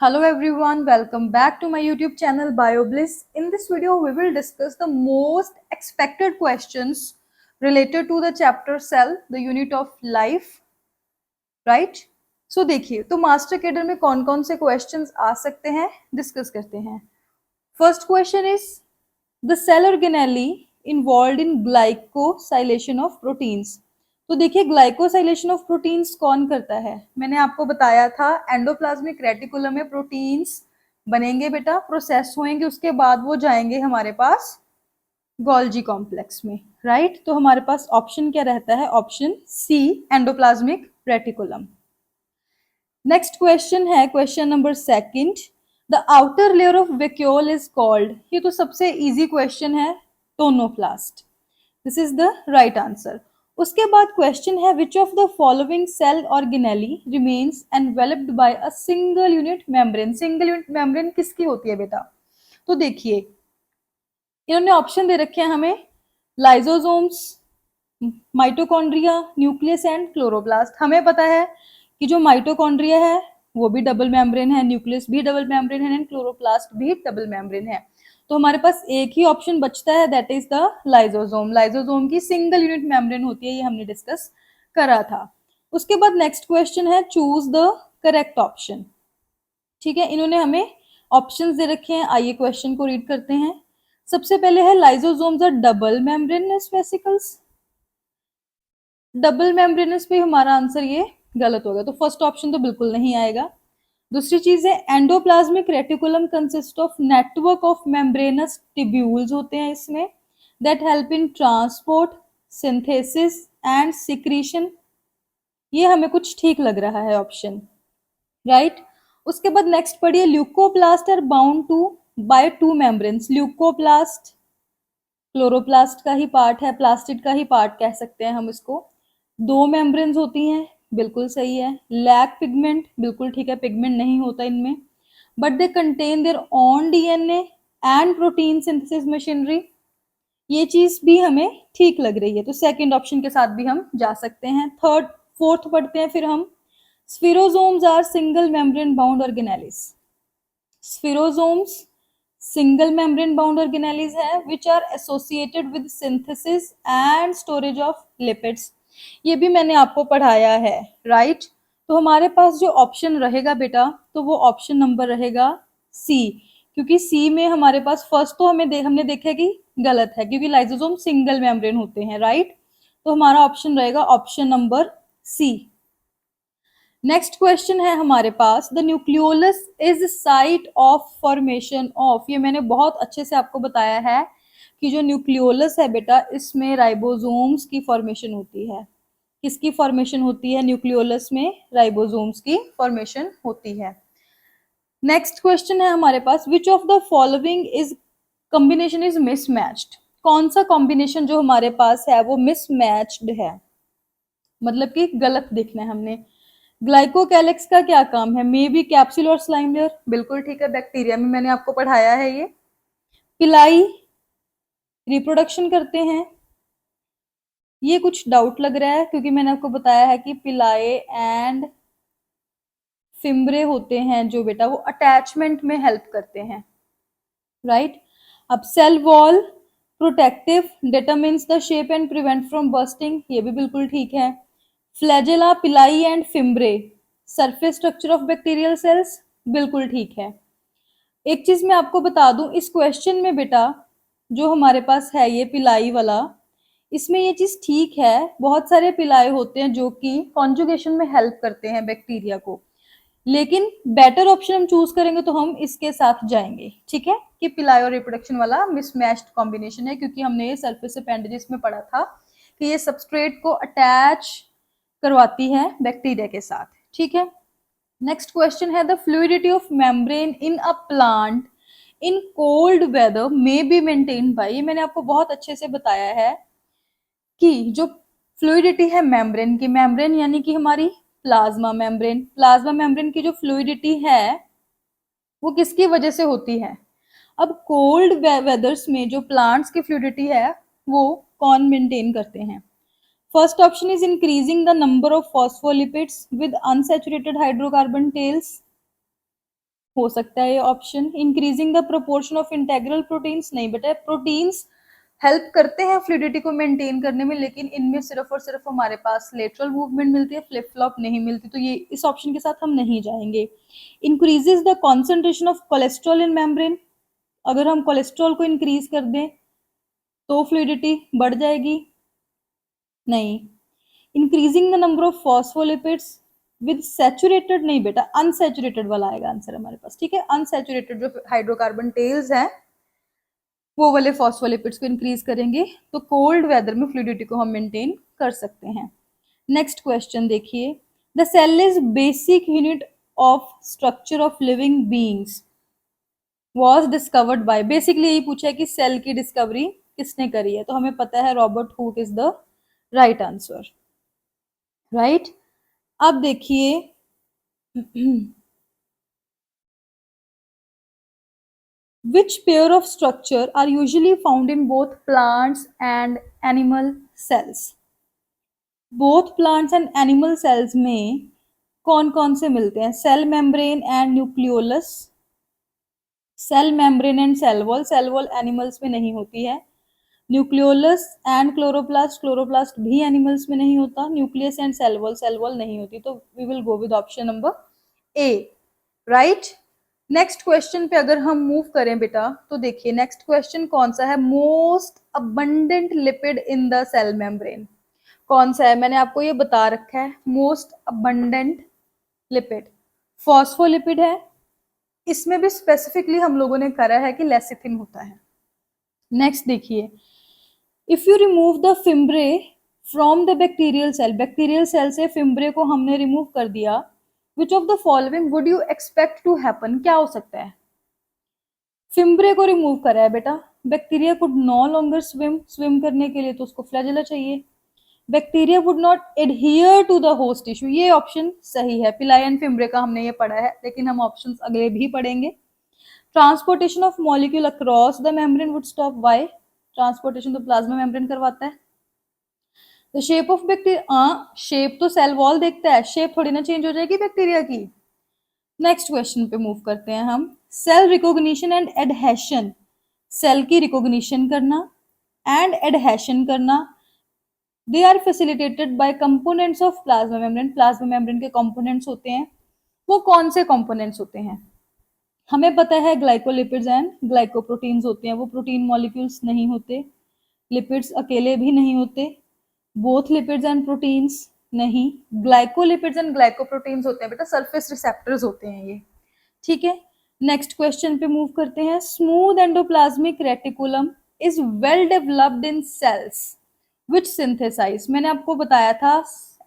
Hello everyone, welcome back to my YouTube channel BioBliss. In this video, we will discuss the most expected questions related to the chapter Cell, the unit of life, right? So देखिए, तो master cadre में कौन कौन से questions आ सकते हैं, discuss करते हैं. First question is the cell organelle involved in glycosylation of proteins. तो देखिए ग्लाइकोसाइलेशन ऑफ प्रोटीन्स कौन करता है. मैंने आपको बताया था एंडोप्लाज्मिक रेटिकुलम में प्रोटीन्स बनेंगे बेटा, प्रोसेस होंगे, उसके बाद वो जाएंगे हमारे पास गोल्जी कॉम्प्लेक्स में, राइट. तो हमारे पास ऑप्शन क्या रहता है, option C endoplasmic reticulum. Next question है question number second. The outer layer of vacuole is called. ये तो सबसे इजी क्वेश्चन है, tonoplast. This is the right answer. उसके बाद क्वेश्चन है which of the following cell organelle remains enveloped by a single unit membrane. Single unit membrane किसकी होती है बेटा. तो देखिए इन्होंने ऑप्शन दे रखे हैं हमें, lysosomes, mitochondria, nucleus and chloroplast. हमें पता है कि जो माइटोकॉन्ड्रिया है वो भी डबल मेम्ब्रेन है, न्यूक्लियस भी डबल मेम्ब्रेन है एंड क्लोरोप्लास्ट भी डबल मेम्ब्रेन है. तो हमारे पास एक ही ऑप्शन बचता है, that is the lysosome. Lysosome की सिंगल यूनिट मेम्ब्रेन होती है, ये हमने डिस्कस करा था. उसके बाद नेक्स्ट क्वेश्चन है चूज द करेक्ट ऑप्शन. ठीक है, इन्होंने हमें ऑप्शंस दे रखे हैं, आइए क्वेश्चन को रीड करते हैं. सबसे पहले है lysosomes are double membranous vesicles. Double membranous पे हमारा आंसर ये गलत होगा, तो फर्स्ट ऑप्शन तो बिल्कुल नहीं आएगा. दूसरी चीज है endoplasmic reticulum consist of network of membranes tubules होते हैं इसमें, that help in transport, synthesis and secretion. ये हमें कुछ ठीक लग रहा है ऑप्शन, राइट. उसके बाद नेक्स्ट पढ़िए leucoplast are bound to by two membranes. Leucoplast chloroplast का ही पार्ट है, प्लास्टिड का ही पार्ट कह सकते हैं हम इसको. दो मेम्ब्रेन्स होती हैं, बिल्कुल सही है. लैक पिगमेंट, बिल्कुल ठीक है, पिगमेंट नहीं होता इनमें. But they contain their own DNA and protein synthesis machinery. ये चीज भी हमें ठीक लग रही है, तो सेकंड ऑप्शन के साथ भी हम जा सकते हैं. थर्ड फोर्थ पढ़ते हैं फिर हम. Spherosomes are single membrane bound organelles. Spherosomes single membrane bound organelles है which are associated with synthesis and storage of lipids. ये भी मैंने आपको पढ़ाया है, राइट. तो हमारे पास जो ऑप्शन रहेगा बेटा, तो वो ऑप्शन नंबर रहेगा सी, क्योंकि सी में हमारे पास फर्स्ट तो हमने देखा कि गलत है, क्योंकि लाइसोसोम सिंगल मेम्ब्रेन होते हैं, राइट. तो हमारा ऑप्शन रहेगा option number C. Next question है हमारे पास the nucleolus is site of formation of. ये मैंने बहुत अच्छे से आपको बताया है कि जो न्यूक्लियोलस है बेटा, इसमें राइबोसोम्स की फॉर्मेशन होती है. किसकी फॉर्मेशन होती है न्यूक्लियोलस में, राइबोसोम्स की फॉर्मेशन होती है. नेक्स्ट क्वेश्चन है हमारे पास which of the following is combination is mismatched. कौन सा कॉम्बिनेशन जो हमारे पास है वो मिसमैच्ड है, मतलब कि गलत देखना है हमने. ग्लाइकोकैलिक्स का क्या काम है, मे बी कैप्सूल और स्लाइम लेयर, बिल्कुल ठीक है, बैक्टीरिया में मैंने आपको पढ़ाया है ये. पिलाई रिप्रोडक्शन करते हैं, ये कुछ डाउट लग रहा है, क्योंकि मैंने आपको बताया है कि पिलाए एंड फिम्ब्रे होते हैं जो बेटा, वो अटैचमेंट में हेल्प करते हैं, राइट. अब cell wall protective, determines the shape and prevent from bursting, ये भी बिल्कुल ठीक है. Flagella pili and fimbriae surface structure of bacterial cells, बिल्कुल ठीक है. एक चीज मैं आपको बता दूं, इस क्वेश्चन में बेटा जो हमारे पास है ये पिलाई वाला, इसमें ये चीज ठीक है, बहुत सारे पिलाई होते हैं जो कि कॉन्जुगेशन में हेल्प करते हैं बैक्टीरिया को, लेकिन बेटर ऑप्शन हम चूज करेंगे तो हम इसके साथ जाएंगे, ठीक है, कि पिलाई और रिप्रोडक्शन वाला मिसमैच्ड कॉम्बिनेशन है, क्योंकि हमने ये सरफेस अपेंडेजेस में पढ़ा था कि ये सबस्ट्रेट को अटैच करवाती है बैक्टीरिया के साथ, ठीक है. नेक्स्ट क्वेश्चन है the fluidity of membrane in a plant in cold weather may be maintain by. ये मैंने आपको बहुत अच्छे से बताया है कि जो फ्लूइडिटी है मेम्ब्रेन की, मेम्ब्रेन यानी कि हमारी प्लाज्मा मेम्ब्रेन, प्लाज्मा मेम्ब्रेन की जो फ्लूइडिटी है वो किसकी वजह से होती है. अब कोल्ड वेदर्स में जो प्लांट्स की फ्लूइडिटी है वो कौन मेंटेन करते हैं. First option is increasing the number of phospholipids with unsaturated hydrocarbon tales. हो सकता है ये option. Increasing the proportion of integral proteins, नहीं बेटा, प्रोटीन्स हेल्प करते हैं फ्लूइडिटी को मेंटेन करने में, लेकिन इनमें सिर्फ और सिर्फ हमारे पास लेटरल मूवमेंट मिलती है, फ्लिप फ्लॉप नहीं मिलती, तो ये इस ऑप्शन के साथ हम नहीं जाएंगे। Increases the concentration of cholesterol in membrane, अगर हम कोलेस्ट्रॉल को इंक्रीज कर दें तो फ्लूइडिटी बढ़ जाएगी, नहीं। Increasing the number of phospholipids with saturated, नहीं बेटा, अनसैचुरेटेड वाला आएगा आंसर हमारे पास, ठीक है। अनसैचुरेटेड जो हाइड्रोकार्बन टेल्स हैं वो वाले फॉस्फोलिपिड्स को इंक्रीज करेंगे, तो कोल्ड वेदर में फ्लूइडिटी को हम मेंटेन कर सकते हैं। नेक्स्ट क्वेश्चन देखिए, the cell is basic unit of structure of living beings was discovered by, basically यही पूछा है कि सेल की डिस्कवरी किसने करी है, तो हमें पता है Robert Hooke is the right answer, right. अब देखिए which pair of structure are usually found in both plants and animal cells, both plants and animal cells में कौन कौन से मिलते हैं, cell membrane and nucleolus, cell membrane and cell wall, cell wall animals में नहीं होती है, न्यूक्लियोलस एंड क्लोरोप्लास्ट, क्लोरोप्लास्ट भी एनिमल्स में नहीं होता, न्यूक्लियस एंड सेल वॉल नहीं होती, तो we will go with option number A, right. Next question पे अगर हम मूव करें बेटा, तो देखिए नेक्स्ट क्वेश्चन कौन सा है, most abundant lipid in the cell membrane, कौन सा है, मैंने आपको ये बता रखा है, मोस्ट अबंडेंट लिपिड फॉस्फोलिपिड है, इसमें भी स्पेसिफिकली हम लोगों ने करा है कि लेसिथिन होता है। नेक्स्ट देखिए, if you remove the fimbriae from the bacterial cell से फिम्ब्रे को हमने रिमूव कर दिया, which of the following would you expect to happen, क्या हो सकता है, फिम्ब्रे को रिमूव करा है बेटा, bacteria could no longer swim करने के लिए तो उसको फ्लैजेला चाहिए, bacteria would not adhere to the host tissue, ये ऑप्शन सही है, पिलाई एंड फिम्ब्रे का हमने ये पढ़ा है, लेकिन हम ऑप्शंस अगले भी पढ़ेंगे। Transportation of molecule across the membrane would stop, why, transportation तो प्लाज्मा मेम्ब्रेन करवाता है। The shape of bacteria, shape तो सेल वॉल देखता है, शेप थोड़ी ना चेंज हो जाएगी बैक्टीरिया की। नेक्स्ट क्वेश्चन पे मूव करते हैं हम, cell recognition and adhesion, cell की रिकॉग्निशन करना एंड एडहेशन करना, they are facilitated by components of plasma membrane, plasma membrane के कंपोनेंट्स होते हैं, वो कौन से कंपोनेंट्स होते हैं, हमें पता है ग्लाइकोलिपिड्स एंड ग्लाइकोप्रोटीन्स होते हैं, वो प्रोटीन मॉलिक्यूल्स नहीं होते, लिपिड्स अकेले भी नहीं होते, बोथ लिपिड्स एंड प्रोटीन्स नहीं, ग्लाइकोलिपिड्स एंड ग्लाइकोप्रोटीन्स होते हैं बेटा, सरफेस रिसेप्टर्स होते हैं ये, ठीक है। नेक्स्ट क्वेश्चन पे मूव करते हैं, smooth endoplasmic reticulum is well developed in cells which synthesize, मैंने आपको बताया था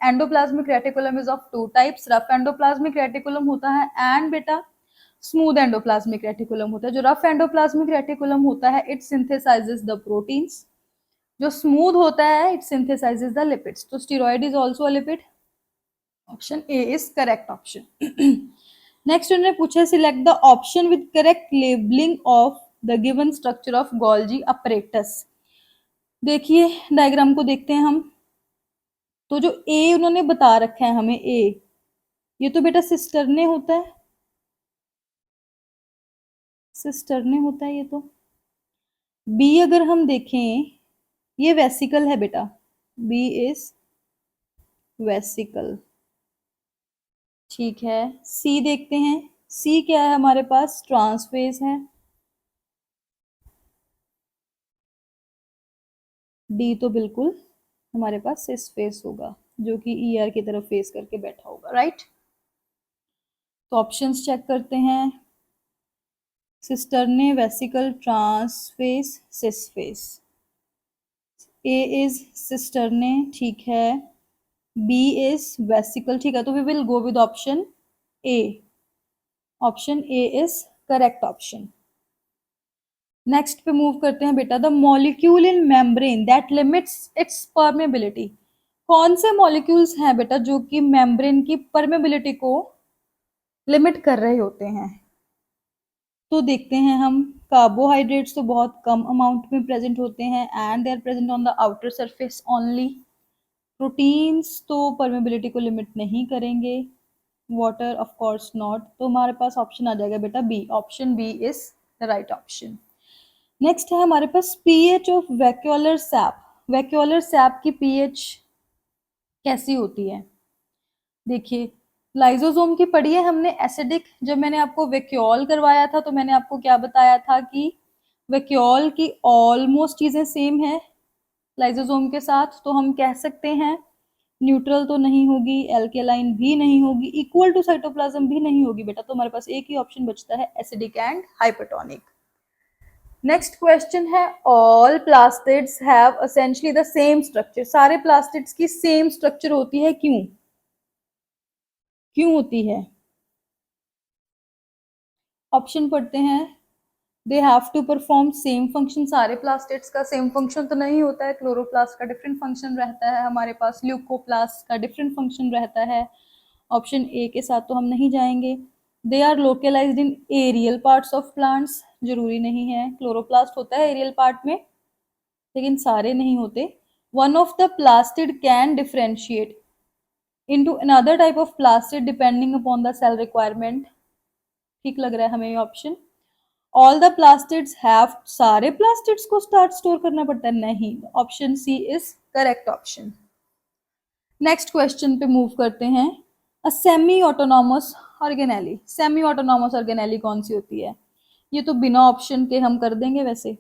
endoplasmic reticulum is of two types, rough endoplasmic reticulum होता है एंड बेटा स्मूथ एंडोप्लाज्मिक रेटिकुलम होता है। जो रफ एंडोप्लाज्मिक रेटिकुलम होता है इट सिंथेसाइजेस द प्रोटीन्स, जो स्मूथ होता है इट सिंथेसाइजेस द लिपिड्स, तो steroid is also a lipid, option A is correct option. Next उन्होंने पूछा, select the option with correct labelling of the given structure of Golgi apparatus, देखिए diagram को देखते हैं हम, तो जो ए उन्होंने बता रखा है हमें, ए ये तो बेटा सिस्टरने होता है, सिस्टरने होता है ये तो, बी अगर हम देखें ये वेसिकल है बेटा, बी इज वेसिकल, ठीक है। सी देखते हैं, सी क्या है हमारे पास, ट्रांसफेज है, डी तो बिल्कुल हमारे पास सिस फेस होगा, जो कि ईआर की तरफ फेस करके बैठा होगा, राइट। तो ऑप्शंस चेक करते हैं, cisternae, vesicle, trans face, cis face, A is cisternae, ठीक है, बी इज वेसिकल, ठीक है, तो we will go with option A, option A is correct option. Next पे मूव करते हैं बेटा, the molecule in membrane that limits its permeability, कौन से मॉलिक्यूल्स हैं बेटा जो कि मेम्ब्रेन की परमेबिलिटी को लिमिट कर रहे होते हैं, तो देखते हैं हम, कार्बोहाइड्रेट्स तो बहुत कम अमाउंट में प्रेजेंट होते हैं and they are present on the outer surface only, proteins तो परमेबिलिटी को लिमिट नहीं करेंगे, वाटर ऑफ कोर्स नॉट, तो हमारे पास ऑप्शन आ जाएगा बेटा B, option B is the right option. Next है हमारे पास pH of vacuolar sap. Vacuolar sap की पीएच कैसी होती है? देखिए, लाइजोसोम की पढ़ी है हमने एसिडिक। जब मैंने आपको वैक्यूल करवाया था तो मैंने आपको क्या बताया था कि वैक्यूल की ऑलमोस्ट चीजें सेम है लाइजोसोम के साथ, तो हम कह सकते हैं न्यूट्रल तो नहीं होगी, एल्केलाइन भी नहीं होगी, इक्वल टू साइटोप्लाज्म भी नहीं होगी बेटा, तो हमारे पास एक ही ऑप्शन बचता है acidic and hypertonic. Next question है all plastids have essentially the same structure. सारे प्लास्टिड्स की सेम स्ट्रक्चर होती है, क्यों क्यों होती है? ऑप्शन पढ़ते हैं। They have to perform same function. सारे प्लास्टिड्स का सेम फंक्शन तो नहीं होता है, क्लोरोप्लास्ट का डिफरेंट फंक्शन रहता है, हमारे पास ल्यूकोप्लास्ट का डिफरेंट फंक्शन रहता है। ऑप्शन ए के साथ तो हम नहीं जाएंगे। They are localized in aerial parts of plants, जरूरी नहीं है, क्लोरोप्लास्ट होता है एरियल पार्ट में लेकिन सारे नहीं होते। One of the plastid can differentiate into another type of plastid depending upon the cell requirement. ठीक लग रहा है हमें ये option. All the plastids have, सारे प्लास्टिड्स को स्टोर करना पड़ता है, नहीं, option C is correct option. Next question पे मूव करते हैं। A semi autonomous organelle. Semi autonomous organelle कौन सी होती है? ये तो बिना ऑप्शन के हम कर देंगे वैसे।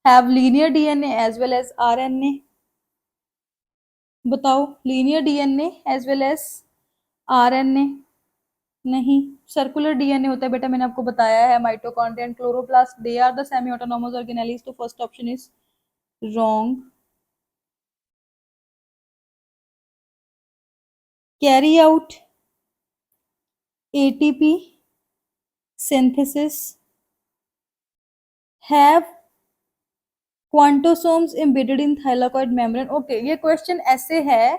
Have linear DNA as well as RNA. बताओ, linear DNA as well as RNA? नहीं, सर्कुलर डीएनए होता है बेटा, मैंने आपको बताया है। Mitochondria and chloroplast they are the semi autonomous organelles, तो first option is wrong. Carry out ATP synthesis, have quantosomes embedded in thylakoid membrane. Okay, ये क्वेश्चन ऐसे है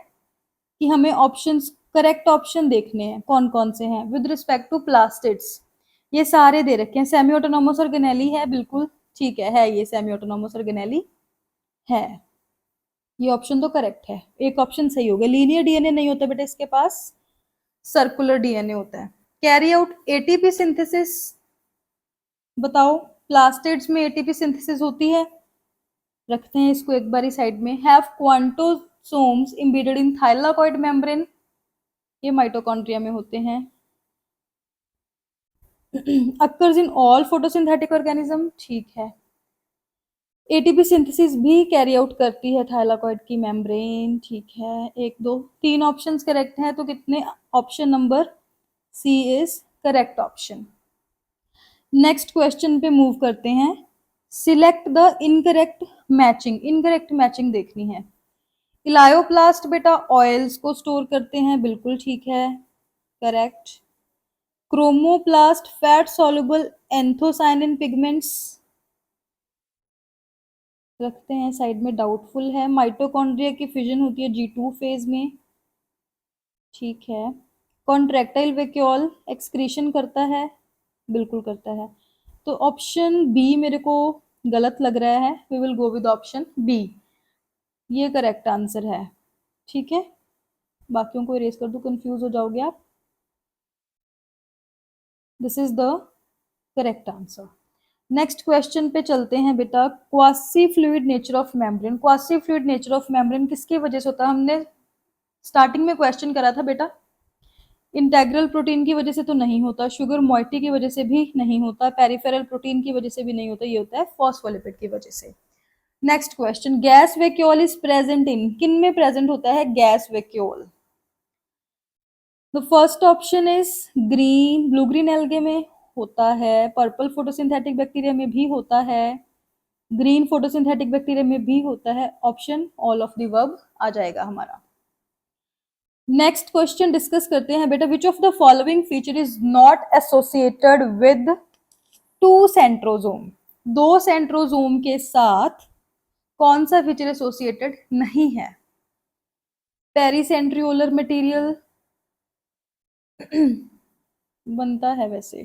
कि हमें ऑप्शंस, करेक्ट ऑप्शन देखने हैं कौन कौन से हैं विद रिस्पेक्ट टू प्लास्टिड्स। ये सारे दे रखे हैं। सेमी ऑटोनॉमस ऑर्गेनेली है, बिल्कुल ठीक है ये सेमी ऑटोनॉमस ऑर्गेनेली है। ये ऑप्शन तो करेक्ट है, एक ऑप्शन सही हो गया। लीनियर डीएनए नहीं होता बेटा इसके पास, सर्कुलर डीएनए होता है। कैरी आउट एटीपी सिंथेसिस, बताओ प्लास्टिड्स में एटीपी सिंथेसिस होती है? रखते हैं इसको एक बारी साइड में। Have quantosomes embedded in thylakoid membrane, ये माइटोकॉन्ड्रिया में होते हैं। Occurs in all photosynthetic organism, ठीक है। एटीपी सिंथेसिस भी कैरी आउट करती है थाइलाकॉइड की मेम्ब्रेन, ठीक है। एक दो तीन ऑप्शंस करेक्ट हैं, तो कितने? Option number C is correct option. Next question पे मूव करते हैं। Select the incorrect matching. Incorrect matching देखनी है। इलायोप्लास्ट बेटा ऑयल्स को स्टोर करते हैं, बिल्कुल ठीक है, correct. Chromoplast fat soluble anthocyanin pigments, रखते हैं साइड में, डाउटफुल है। माइटोकॉन्ड्रिया की फिजन होती है G2 फेज में, ठीक है। कॉन्ट्रैक्टाइल वैक्यूल एक्सक्रीशन करता है, बिल्कुल करता है। तो ऑप्शन बी मेरे को गलत लग रहा है, we will go with option B, ये करेक्ट आंसर है, ठीक है। बाकियों को इरेज कर दूं, कंफ्यूज हो जाओगे आप। This is the correct answer. Next question पे चलते हैं बेटा। Quasi fluid nature of membrane. Quasi fluid nature of membrane किसकी वजह से होता है? हमने स्टार्टिंग में क्वेश्चन करा था बेटा, इंटेग्रल प्रोटीन की वजह से तो नहीं होता, शुगर मोइटी की वजह से भी नहीं होता, पेरिफेरल प्रोटीन की वजह से भी नहीं होता, ये होता है फॉस्फोलिपिड की वजह से। Next question, gas vacuole is present in, किन में प्रेजेंट होता है gas vacuole? The first option is green, blue green algae में होता है, पर्पल फोटोसिंथेटिक बैक्टीरिया में भी होता है, ग्रीन फोटोसिंथेटिक बैक्टीरिया में भी होता है। Option all of the above आ जाएगा हमारा। नेक्स्ट क्वेश्चन डिस्कस करते हैं बेटा। Which of the following feature is not associated with to centrosome. दो सेंट्रोजोम के साथ कौन सा फीचर एसोसिएटेड नहीं है? पेरीसेंट्रियोलर मटेरियल बनता है वैसे,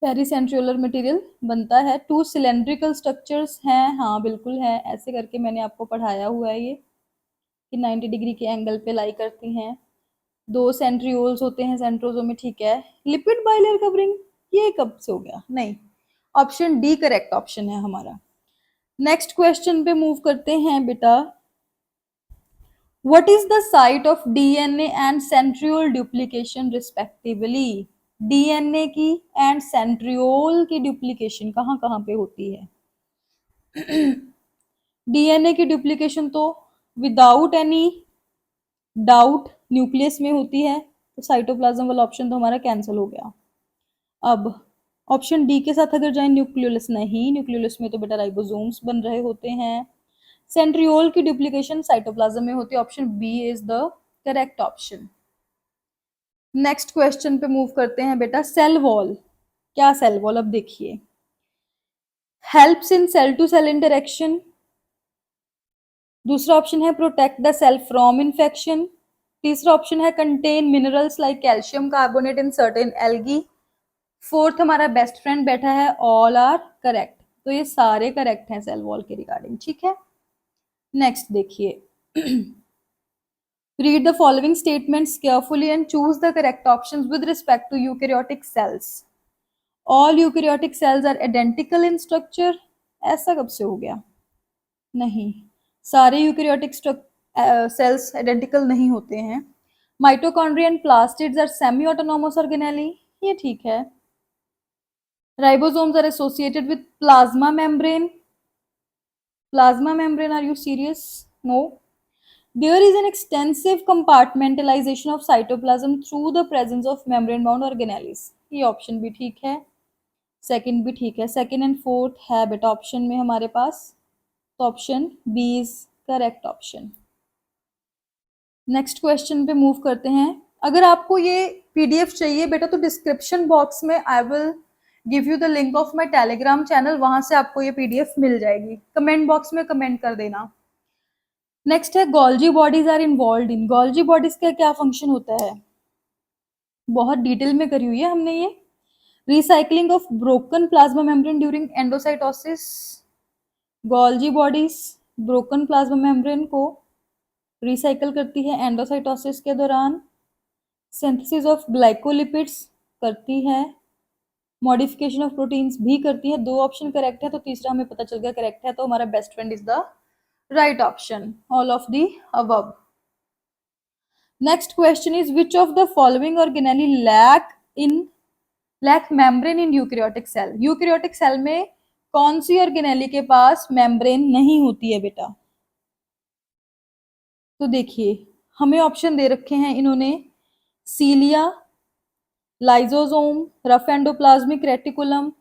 पेरीसेंट्रियोलर मटेरियल बनता है। टू सिलेंड्रिकल स्ट्रक्चर्स हैं, हाँ बिल्कुल है, ऐसे करके मैंने आपको पढ़ाया हुआ है ये कि 90 डिग्री के एंगल पे लाई करती हैं। 2 सेंट्रियोल्स होते हैं सेंट्रोजोम में, ठीक है। लिपिड बाइलेयर कवरिंग, ये कब से हो गया? नहीं, ऑप्शन डी करेक्ट ऑप्शन है हमारा। नेक्स्ट क्वेश्चन पे मूव करते हैं बेटा। What is the site of DNA and centriole duplication respectively? DNA की एंड सेंट्रियोल की डुप्लीकेशन कहाँ कहाँ पे होती है? डीएनए की डुप्लीकेशन तो विदाउट एनी डाउट न्यूक्लियस में होती है, तो साइटोप्लाज्म वाला ऑप्शन तो हमारा कैंसिल हो गया। अब ऑप्शन डी के साथ अगर जाए, न्यूक्लियोलस नहीं, न्यूक्लियोलस में तो बेटा राइबोसोम्स बन रहे होते हैं। सेंट्रियोल की डुप्लीकेशन साइटोप्लाज्म में होती है, option B is the correct option. Next question पे मूव करते हैं बेटा। सेल वॉल, क्या सेल वॉल? अब देखिए, helps in cell to cell interaction, दूसरा ऑप्शन है protect the cell from infection, तीसरा ऑप्शन है contain minerals like calcium carbonate in certain algae, fourth हमारा बेस्ट फ्रेंड बैठा है ऑल आर करेक्ट। तो ये सारे करेक्ट हैं सेल वॉल के रिगार्डिंग, ठीक है। नेक्स्ट देखिए, read the following statements carefully and choose the correct options with respect to eukaryotic cells. All eukaryotic cells are identical in structure, ऐसा कब से हो गया? नहीं, सारे यूकैरियोटिक सेल्स आइडेंटिकल नहीं होते हैं। Mitochondria and plastids are semi autonomous organelle, ये ठीक है। Ribosomes are associated with plasma membrane, plasma membrane, are you serious? No. There is an extensive compartmentalization of cytoplasm through the presence of membrane bound organelles, ये option भी ठीक है, second भी ठीक है, सेकंड एंड फोर्थ है बेटा option में हमारे पास, तो option B is correct option. Next question पे मूव करते हैं। अगर आपको ये पीडीएफ चाहिए बेटा तो डिस्क्रिप्शन बॉक्स में I will give you the link of my Telegram channel, वहां से आपको ये पीडीएफ मिल जाएगी। कमेंट बॉक्स में कमेंट कर देना। नेक्स्ट है Golgi bodies are involve in, Golgi bodies का क्या फंक्शन होता है? बहुत डिटेल में करी हुई है हमने ये। Recycling of broken plasma membrane during endocytosis, Golgi bodies broken plasma membrane को रिसाइकल करती है एंडोसाइटोसिस के दौरान। सिंथेसिस ऑफ ग्लाइकोलिपिड्स करती है, मॉडिफिकेशन ऑफ प्रोटीन्स भी करती है। दो ऑप्शन करेक्ट है, तो तीसरा हमें पता चल गया करेक्ट है, तो हमारा best friend is the right option, all of the above. Next question is which of the following organelle lack membrane in eukaryotic cell? eukaryotic cell में कौन सी ऑर्गेनेली के पास मेम्ब्रेन नहीं होती है बेटा? तो देखिए, हमें ऑप्शन दे रखे हैं इन्होंने, cilia, lysosome, rough endoplasmic reticulum,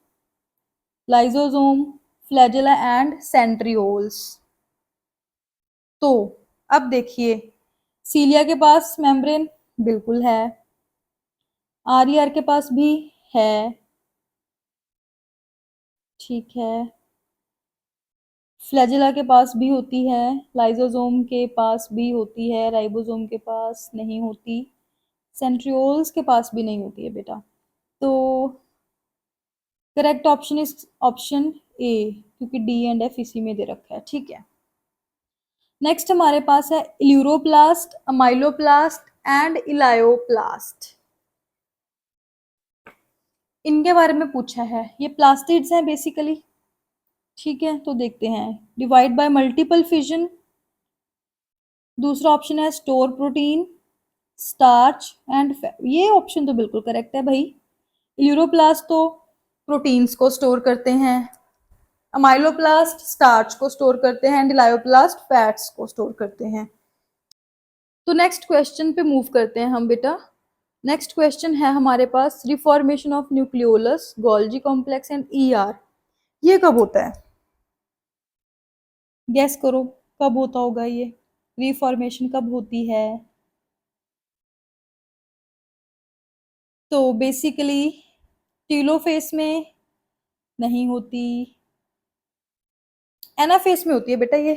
lysosome, flagella and centrioles. तो अब देखिए, सीलिया के पास मेम्ब्रेन बिल्कुल है, आरईआर के पास भी है, ठीक है, फ्लैजेला के पास भी होती है, लाइजोसोम के पास भी होती है, राइबोसोम के पास नहीं होती, सेंट्रियोल्स के पास भी नहीं होती है बेटा। तो correct option is option A, क्योंकि डी एंड एफ इसी में दे रखा है, ठीक है। नेक्स्ट हमारे पास है इल्यूरोप्लास्ट, अमाइलोप्लास्ट एंड इलायोप्लास्ट, इनके बारे में पूछा है। ये प्लास्टिड्स हैं बेसिकली, ठीक है। तो देखते हैं, डिवाइड बाय मल्टीपल फिजन, दूसरा ऑप्शन है store protein, starch and fat, ये ऑप्शन तो बिल्कुल करेक्ट है भाई। इल्यूरोप्लास्ट तो प्रोटीन्स को स्टोर करते हैं, अमाइलोप्लास्ट स्टार्च को स्टोर करते हैं, इलायोप्लास्ट फैट्स को स्टोर करते हैं। तो नेक्स्ट क्वेश्चन पे मूव करते हैं हम बेटा। नेक्स्ट क्वेश्चन है हमारे पास, reformation of nucleolus, Golgi complex and ER, ये कब होता है? गैस करो कब होता होगा ये, रिफॉर्मेशन कब होती है? तो बेसिकली टीलोफेस में नहीं होती, एनाफेस में होती है बेटा। ये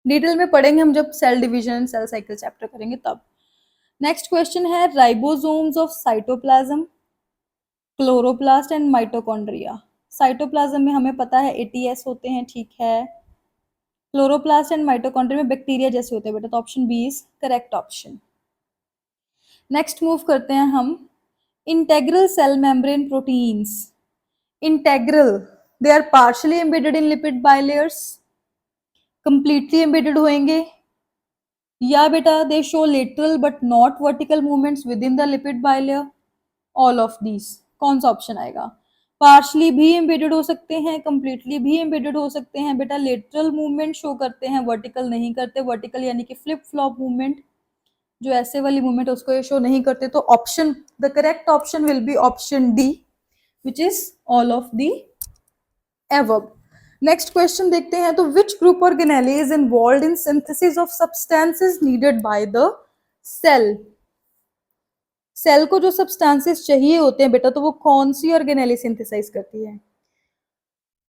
डिटेल में पढ़ेंगे हम जब cell division cell cycle chapter करेंगे तब। नेक्स्ट क्वेश्चन है ribosomes of cytoplasm, chloroplast and mitochondria. Cytoplasm में हमें पता है एटीएस होते हैं, ठीक है। क्लोरोप्लास्ट एंड माइटोकॉन्ड्रिया में बैक्टीरिया जैसे होते हैं बेटा, तो option B is correct option. Next move करते हैं हम integral cell membrane proteins. Integral, they are partially embedded in lipid bilayers, completely embedded होंगे, या बेटा they show lateral but not vertical movements with in the lipid bilayer, all of these. कौन सा option आएगा? Partially भी embedded हो सकते हैं, कंप्लीटली भी एम्बेडेड हो सकते हैं। बेटा लेटरल मूवमेंट शो करते हैं, वर्टिकल नहीं करते। वर्टिकल यानी कि फ्लिप फ्लॉप मूवमेंट, जो ऐसे वाली मूवमेंट उसको ये शो नहीं करते। तो option, the correct option will be option D, which is all of the above. Next question देखते हैं। तो which group organelle is involved in synthesis of substances needed by the cell. Cell को जो substances चाहिए होते हैं बेटा, तो वो कौन सी ऑर्गेनेली सिंथेसाइज करती है?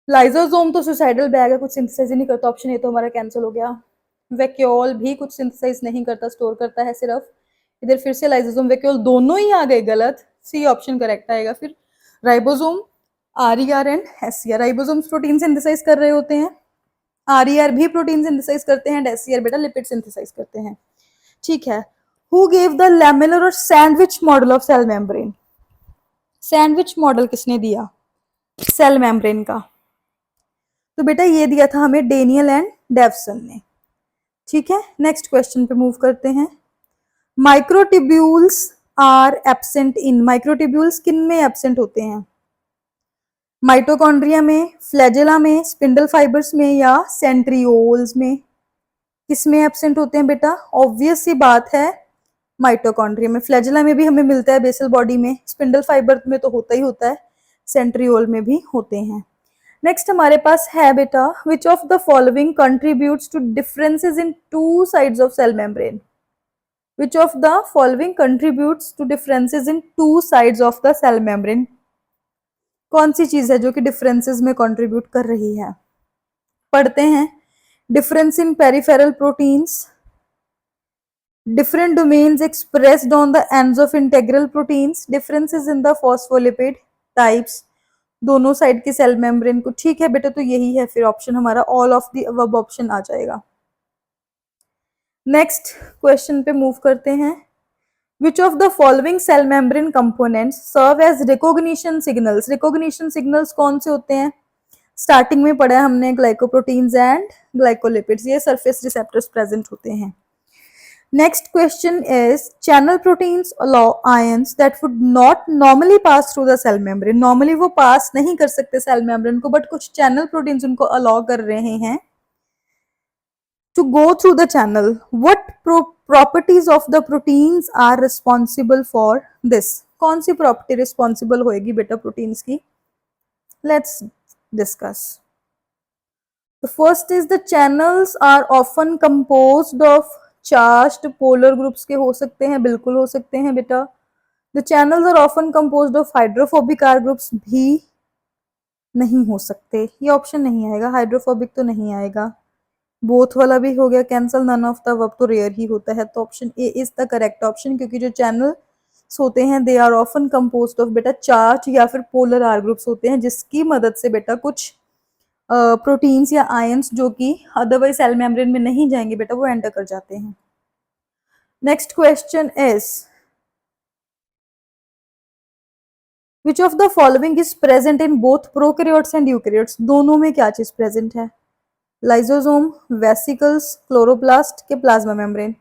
लाइजोसोम तो सुसाइडल बैग है, कुछ सिंथेसाइज ही नहीं करता, ऑप्शन ए तो हमारा कैंसिल हो गया। वैक्यूल भी कुछ सिंथेसाइज नहीं करता, स्टोर करता है सिर्फ। इधर फिर से लाइजोसोम वैक्यूल दोनों ही आ गए गलत, सी ऑप्शन करेक्ट आएगा। फिर ribosome, RER and SCR. Ribosomes protein synthesize कर रहे होते हैं, आरईआर भी प्रोटीन सिंथेसाइज करते हैं, एससीआर बेटा लिपिड सिंथेसाइज करते हैं। ठीक है। Who gave the lamellar or sandwich model of cell membrane? Sandwich model किसने दिया सेल मेम्ब्रेन का? तो बेटा ये दिया था हमें डेनियल एंड डेवसन ने। ठीक है, नेक्स्ट क्वेश्चन पे मूव करते हैं। Microtubules are absent in, microtubules किन में एब्सेंट होते हैं? माइटोकॉन्ड्रिया में, फ्लैजेला में, स्पिंडल फाइबर्स में, या सेंट्रियोल्स में? किस में एब्सेंट होते हैं बेटा? ऑब्वियस सी बात है माइटोकॉन्ड्रिया में। फ्लैजेला में भी हमें मिलता है बेसल बॉडी में, स्पिंडल फाइबर में तो होता ही होता है, सेंट्रियोल में भी होते हैं। नेक्स्ट हमारे पास है बेटा, which of the following contributes to differences in two sides of cell membrane? Which of the following contributes to differences in two sides of the cell membrane? कौन सी चीज है जो कि डिफरेंसेस में कंट्रीब्यूट कर रही है? पढ़ते हैं। Difference in peripheral proteins, different domains expressed on the ends of integral proteins, differences in the phospholipid types, दोनों साइड की सेल मेम्ब्रेन को। ठीक है बेटा, तो यही है फिर ऑप्शन हमारा, all of the above option आ जाएगा। नेक्स्ट क्वेश्चन पे मूव करते हैं। Which of the following cell membrane components serve as recognition signals? Recognition signals कौन से होते हैं? स्टार्टिंग में पढ़ा है हमने, ग्लाइकोप्रोटीन्स एंड ग्लाइकोलिपिड्स, ये सरफेस रिसेप्टर्स प्रेजेंट होते हैं। Next question is, channel proteins allow ions that would not normally pass through the cell membrane. Normally वो pass नहीं कर सकते cell membrane को, but कुछ channel proteins उनको allow कर रहे हैं to go through the channel. What properties of the proteins are responsible for this? कौन सी property responsible होएगी बेटा proteins की? Let's discuss. The first is the channels are often composed of charged polar groups के हो सकते हैं, बिल्कुल हो सकते हैं बेटा। The channels are often composed of hydrophobic R groups, भी नहीं हो सकते, ये ऑप्शन नहीं आएगा। हाइड्रोफोबिक तो नहीं आएगा, बोथ वाला भी हो गया cancel, none of the above तो रेयर ही होता है। तो option A is the correct option, क्योंकि जो चैनल्स होते हैं they are often composed of बेटा चार्ज या फिर पोलर आर ग्रुप्स होते हैं, जिसकी मदद से बेटा कुछ प्रोटीन्स या आयंस जो कि अदरवाइज सेल मेम्ब्रेन में नहीं जाएंगे बेटा, वो एंटर कर जाते हैं। Next question is, which of the following is present in both prokaryotes and eukaryotes? दोनों में क्या चीज प्रेजेंट है? लाइजोसोम, वेसिकल्स, क्लोरोप्लास्ट के प्लाज्मा मेम्ब्रेन?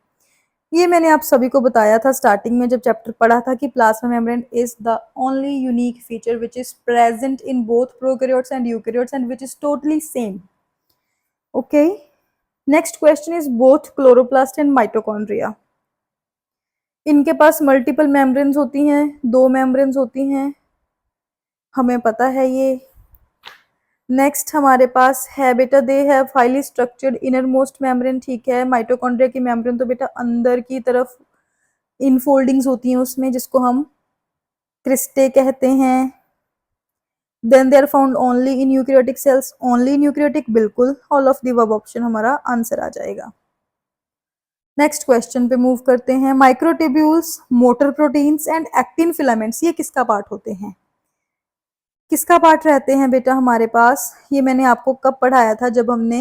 ये मैंने आप सभी को बताया था स्टार्टिंग में जब चैप्टर पढ़ा था कि plasma membrane is the only unique feature which is present in both prokaryotes and eukaryotes and which is totally same. Okay, next question is, both chloroplast and mitochondria, इनके पास मल्टीपल मेम्ब्रेन्स होती हैं, 2 membranes होती हैं, हमें पता है ये। Next हमारे पास है बेटा, they have highly structured inner most membrane. ठीक है, माइटोकॉन्ड्रिया की मेम्ब्रेन तो बेटा अंदर की तरफ इनफोल्डिंग्स होती हैं उसमें, जिसको हम क्रिस्टे कहते हैं। Then they are found only in eukaryotic cells, only in eukaryotic, बिल्कुल all of the above option हमारा आंसर आ जाएगा। नेक्स्ट क्वेश्चन पे मूव करते हैं। Microtubules, motor proteins and actin filaments, ये किसका पार्ट होते हैं? किसका पार्ट रहते हैं बेटा हमारे पास? ये मैंने आपको कब पढ़ाया था, जब हमने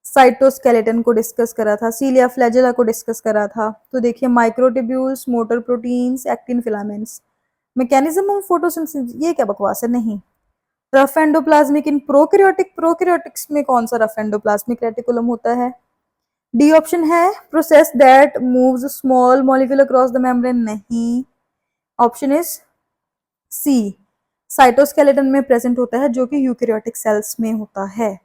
साइटोस्केलेटन को डिस्कस करा था, सीलिया फ्लैजेला को डिस्कस करा था। तो देखिए microtubules, motor proteins, actin filaments, mechanism of photosynthesis, ये क्या बकवास है, नहीं। Rough endoplasmic in prokaryotic, prokaryotics में कौन सा रफ एंडोप्लाज्मिक रेटिकुलम होता है? डी ऑप्शन है process that moves small molecule across the membrane, नहीं। ऑप्शन इज सी, साइटोस्केलेटन में प्रेजेंट होता है जो कि यूकैरियोटिक सेल्स में होता है।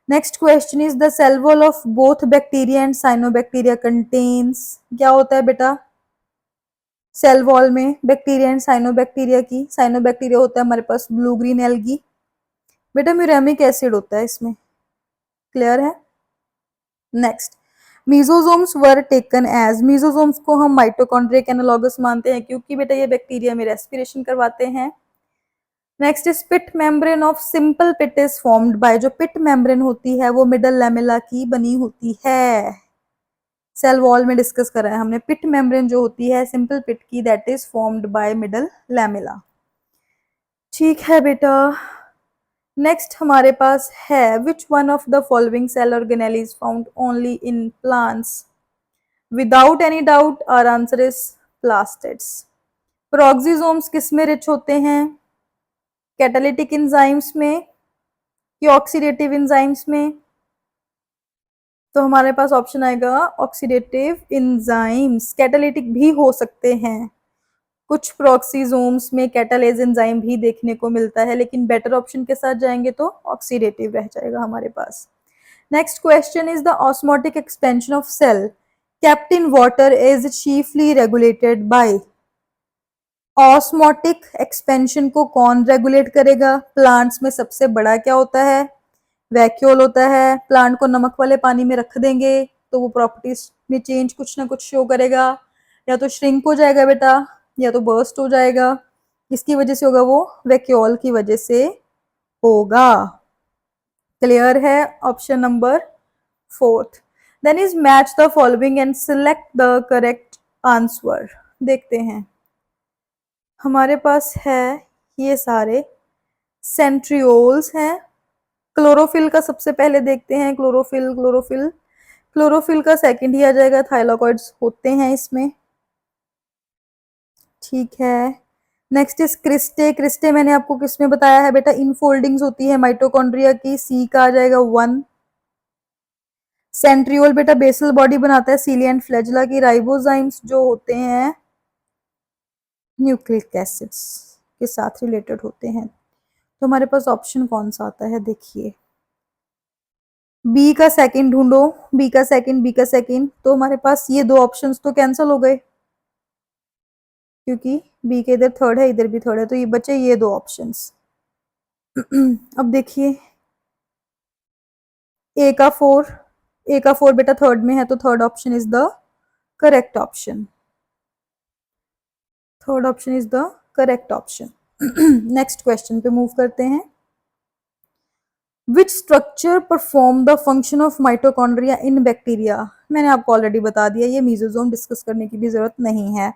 Next question is the cell wall of both bacteria and cyanobacteria contains, क्या होता है बेटा सेल वॉल में बैक्टीरिया एंड साइनोबैक्टीरिया की? साइनोबैक्टीरिया होता है हमारे पास ब्लू ग्रीन एल्गी, बेटा म्यूरेमिक एसिड होता है इसमें, क्लियर है। Next, mesosomes were taken as, mesosomes को हम माइटोकॉन्ड्रिया के एनालॉगस मानते हैं क्योंकि बेटा ये बैक्टीरिया में रेस्पिरेशन करवाते हैं। Next is pit membrane of simple pit is formed by, जो पिट मेम्ब्रेन होती है वो मिडल लैमेला की बनी होती है। सेल वॉल में डिस्कस करा है हमने, पिट मेम्ब्रेन जो होती है सिंपल पिट की, that is formed by middle lamella. ठीक है बेटा। नेक्स्ट हमारे पास है which one of the following cell organelle is found only in plants? Without any doubt our answer is plastids. Peroxisomes किस में रिच होते हैं? कैटालिटिक एंजाइम्स में कि ऑक्सीडेटिव एंजाइम्स में? तो हमारे पास ऑप्शन आएगा ऑक्सीडेटिव एंजाइम्स। कैटालिटिक भी हो सकते हैं, कुछ प्रोक्सीजोम्स में कैटालेज एंजाइम भी देखने को मिलता है, लेकिन बेटर ऑप्शन के साथ जाएंगे तो ऑक्सीडेटिव रह जाएगा हमारे पास। Next question is the osmotic expansion of cell kept in water is chiefly regulated by, osmotic expansion को कौन रेगुलेट करेगा? प्लांट्स में सबसे बड़ा क्या होता है? वैक्यूल होता है। प्लांट को नमक वाले पानी में रख देंगे तो वो प्रॉपर्टीज में चेंज कुछ ना कुछ शो करेगा, या तो श्रिंक हो जाएगा बेटा या तो बर्स्ट हो जाएगा। किसकी वजह से होगा? वो वैक्यूल की वजह से होगा। क्लियर है? Option number 4th। Then is match the following and select the correct answer. देखते हैं हमारे पास है ये सारे सेंट्रियोल्स हैं। क्लोरोफिल का सबसे पहले देखते हैं, क्लोरोफिल क्लोरोफिल क्लोरोफिल का सेकंड ही आ जाएगा, थाइलाकॉइड्स होते हैं इसमें, ठीक है। नेक्स्ट इज क्रिस्टे, क्रिस्टे मैंने आपको किसमें बताया है बेटा? इनफोल्डिंग्स होती है माइटोकॉन्ड्रिया की, सी का आ जाएगा 1। सेंट्रियोल बेटा बेसल बॉडी बनाता है सीलिया एंड फ्लैजेला की। राइबोजाइम्स जो होते हैं न्यूक्लिक एसिड्स के साथ रिलेटेड होते हैं। तो हमारे पास ऑप्शन कौन सा आता है? देखिए बी का सेकंड ढूंढो, बी का सेकंड, बी का सेकंड। तो हमारे पास ये दो ऑप्शंस तो कैंसिल हो गए क्योंकि बी के इधर थर्ड है इधर भी थर्ड है, तो ये बचे ये दो ऑप्शंस। अब देखिए ए का 4, ए का 4 बेटा थर्ड में है तो third option is the correct option, third option is the correct option. Next question पे मूव करते हैं। Which structure perform the function of mitochondria in bacteria? मैंने आपको ऑलरेडी बता दिया, ये मीजोजोम डिस्कस करने की भी जरूरत नहीं है।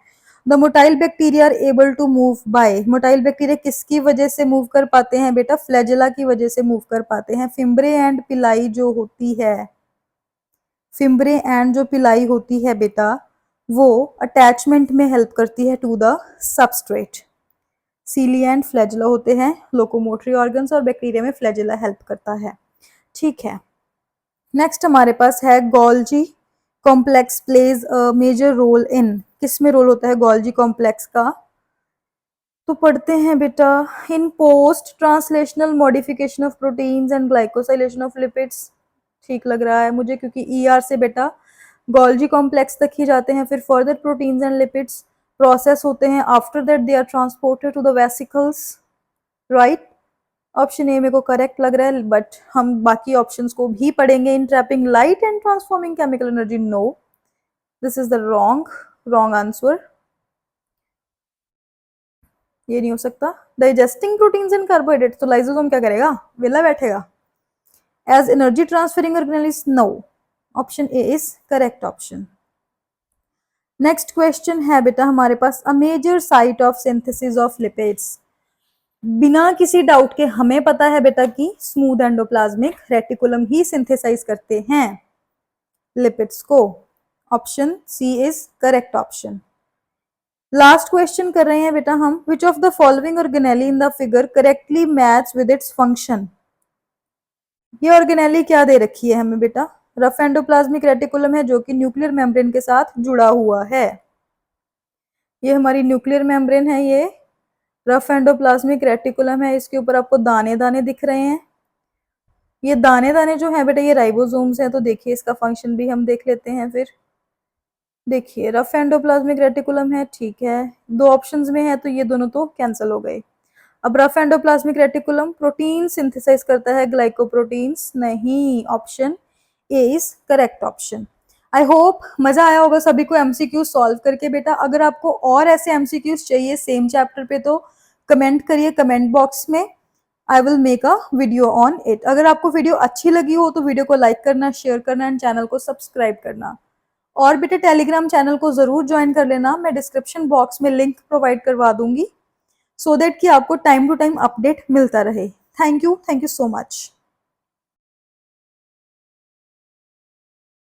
The motile bacteria are able to move by, motile bacteria किसकी वजह से मूव कर पाते हैं बेटा? फ्लैजेला की वजह से मूव कर पाते हैं। फिम्ब्रे एंड पिलाई जो होती है, फिम्ब्रे एंड जो पिलाई होती है बेटा वो अटैचमेंट में हेल्प करती है to the substrate. Cilia and flagella होते हैं लोकोमोटरी ऑर्गन्स और बैक्टीरिया में फ्लैजेला हेल्प करता है, ठीक है। नेक्स्ट हमारे पास है Golgi complex plays a major role in, किस में रोल होता है गोल्जी कॉम्प्लेक्स का? तो पढ़ते हैं बेटा in post translational modification of proteins and glycosylation of lipids, ठीक लग रहा है मुझे क्योंकि ईआर से बेटा गोल्जी कॉम्प्लेक्स तक ही जाते हैं, फिर further proteins and lipids process होते हैं, after that they are transported to the vesicles, right. Option A मेरे को करेक्ट लग रहा है, बट हम बाकी ऑप्शंस को भी पढ़ेंगे। In trapping light and transforming chemical energy, no, this is the wrong answer, ये नहीं हो सकता। डाइजेस्टिंग प्रोटीन्स एंड कार्बोहाइड्रेट्स, तो लाइसोसोम क्या करेगा? वेला बैठेगा। As energy transferring organelles, no, option A is correct option. Next question है बेटा हमारे पास a major site of synthesis of lipids, बिना किसी डाउट के हमें पता है बेटा कि स्मूथ एंडोप्लाज्मिक रेटिकुलम ही सिंथेसाइज करते हैं लिपिड्स को। Option C is correct option. Last question कर रहे हैं बेटा हम, which of the following organelle in the figure correctly match with its function. ये ऑर्गेनेली क्या दे रखी है हमें बेटा, रफ एंडोप्लाज्मिक रेटिकुलम है जो कि न्यूक्लियर मेम्ब्रेन के साथ जुड़ा हुआ है। ये हमारी न्यूक्लियर मेम्ब्रेन है, ये रफ एंडोप्लाज्मिक रेटिकुलम है, इसके ऊपर आपको दाने दाने दिख रहे हैं। ये दाने दाने जो है बेटा ये राइबोसोम्स हैं, तो देखिए इसका फंक्शन भी हम देख लेते हैं। फिर देखिए रफ एंडोप्लाज्मिक रेटिकुलम है, ठीक है, दो ऑप्शंस में है तो ये दोनों तो कैंसिल हो गए। अब rough endoplasmic reticulum protein synthesize करता है, ग्लाइकोप्रोटीन्स नहीं। Option A is correct option. I hope मजा आया होगा सभी को एमसीक्यू सॉल्व करके। बेटा अगर आपको और ऐसे एमसीक्यूज चाहिए सेम चैप्टर पे तो कमेंट करिए कमेंट बॉक्स में, I will make a video on it. अगर आपको वीडियो अच्छी लगी हो तो वीडियो को लाइक करना, शेयर करना एंड चैनल को सब्सक्राइब करना। और बेटा टेलीग्राम चैनल को जरूर ज्वाइन कर लेना, मैं डिस्क्रिप्शन बॉक्स में लिंक प्रोवाइड करवा दूंगी, सो दैट कि आपको टाइम टू टाइम अपडेट मिलता रहे। Thank you so much.